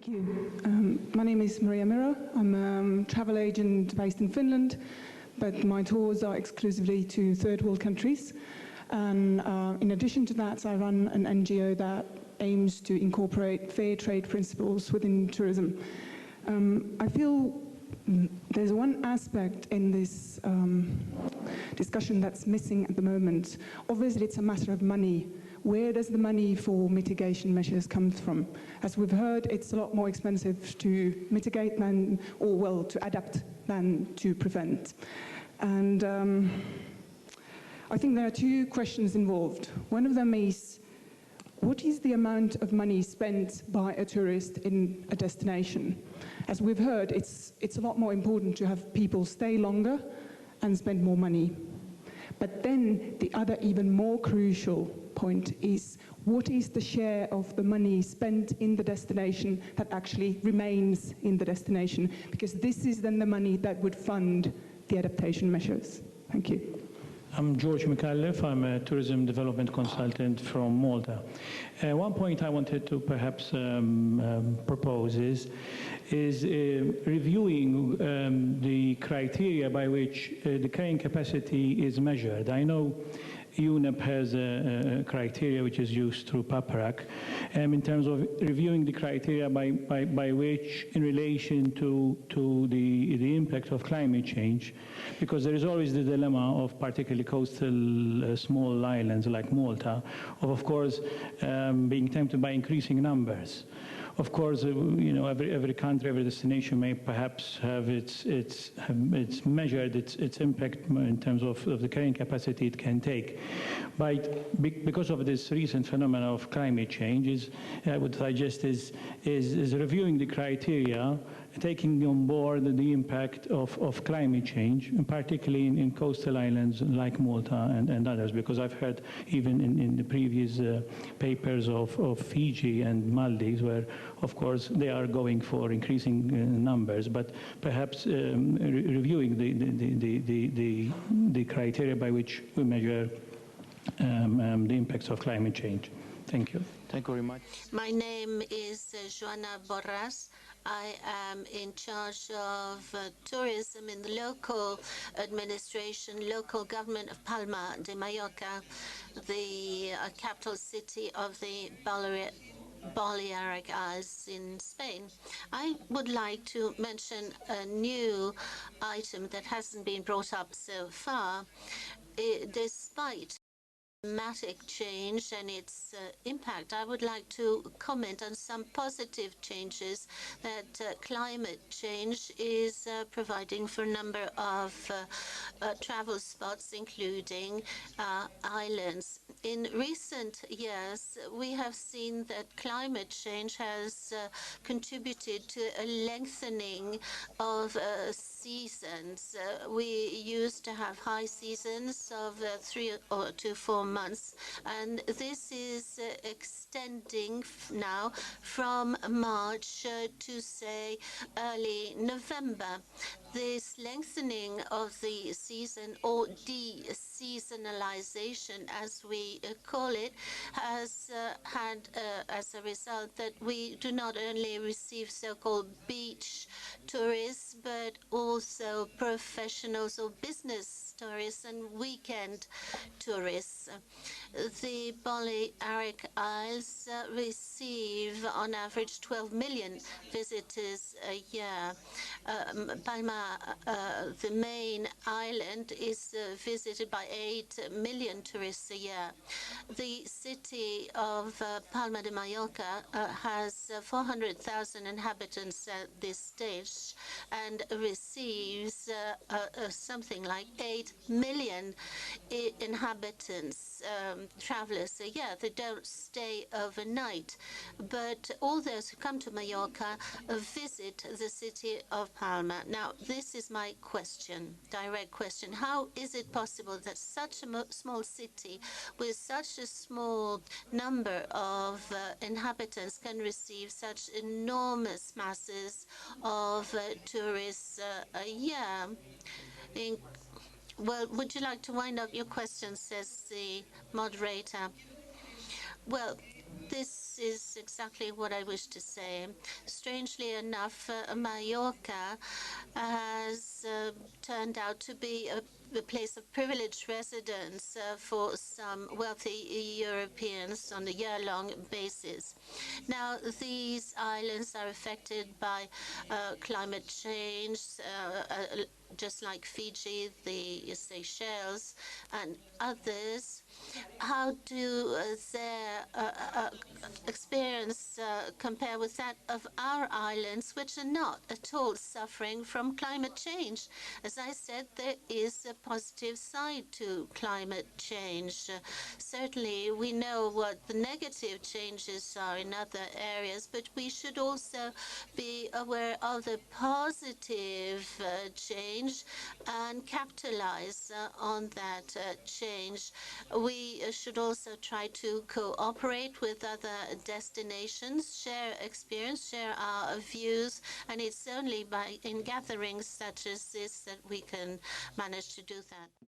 Thank you. My name is Maria Miro. I'm a travel agent based in Finland, but my tours are exclusively to third world countries. And in addition to that, I run an NGO that aims to incorporate fair trade principles within tourism. I feel there's one aspect in this discussion that's missing at the moment. Obviously, it's a matter of money. Where does the money for mitigation measures come from? As we've heard, it's a lot more expensive to mitigate than, or well, to adapt than to prevent. And I think there are two questions involved. One of them is, what is the amount of money spent by a tourist in a destination? As we've heard, it's a lot more important to have people stay longer and spend more money. But then the other even more crucial point is, what is the share of the money spent in the destination that actually remains in the destination? Because this is then the money that would fund the adaptation measures. Thank you. I'm George McAuliffe. I'm a tourism development consultant from Malta. One point I wanted to perhaps propose is reviewing the criteria by which the carrying capacity is measured. I know UNEP has a criteria which is used through PAPRAC in terms of reviewing the criteria by which in relation to the impact of climate change, because there is always the dilemma of particularly coastal small islands like Malta of course being tempted by increasing numbers. Of course, you know, every country, every destination may perhaps have its measured its impact in terms of the carrying capacity it can take. But because of this recent phenomenon of climate change, I would suggest is reviewing the criteria, taking on board the impact of climate change, and particularly in coastal islands like Malta and others, because I've heard even in the previous papers of Fiji and Maldives, where of course they are going for increasing numbers, but perhaps reviewing the criteria by which we measure the impacts of climate change. Thank you. Thank you very much. My name is Joana Borras. I am in charge of tourism in the local administration, local government of Palma de Mallorca, the capital city of the Balearic Isles in Spain. I would like to mention a new item that hasn't been brought up so far. Despite dramatic change and its impact, I would like to comment on some positive changes that climate change is providing for a number of travel spots, including islands. In recent years, we have seen that climate change has contributed to a lengthening of seasons. We used to have high seasons of 3 to 4 months, and this is extending now from March to, say, early November. This lengthening of the season, or de-seasonalization as we call it, has had as a result that we do not only receive so-called beach tourists, but also professionals or business tourists and weekend tourists. The Balearic Isles receive on average 12 million visitors a year. Palma, the main island, is visited by 8 million tourists a year. The city of Palma de Mallorca has 400,000 inhabitants at this stage and receives something like 8 million inhabitants, travelers a year. They don't stay overnight, but all those who come to Mallorca visit the city of Palma. Now, this is my question, direct question. How is it possible that such a small city with such a small number of inhabitants can receive such enormous masses of tourists a year? Well, would you like to wind up your question, says the moderator? Well, this this is exactly what I wish to say. Strangely enough, Mallorca has turned out to be a place of privileged residence for some wealthy Europeans on a year-long basis. Now, these islands are affected by climate change, just like Fiji, the Seychelles, and others. How do their experience compare with that of our islands, which are not at all suffering from climate change? As I said, there is a positive side to climate change. Certainly, we know what the negative changes are in other areas, but we should also be aware of the positive change and capitalize on that change. We should also try to cooperate with other destinations, share experience, share our views, and it's only in gatherings such as this that we can manage to do that.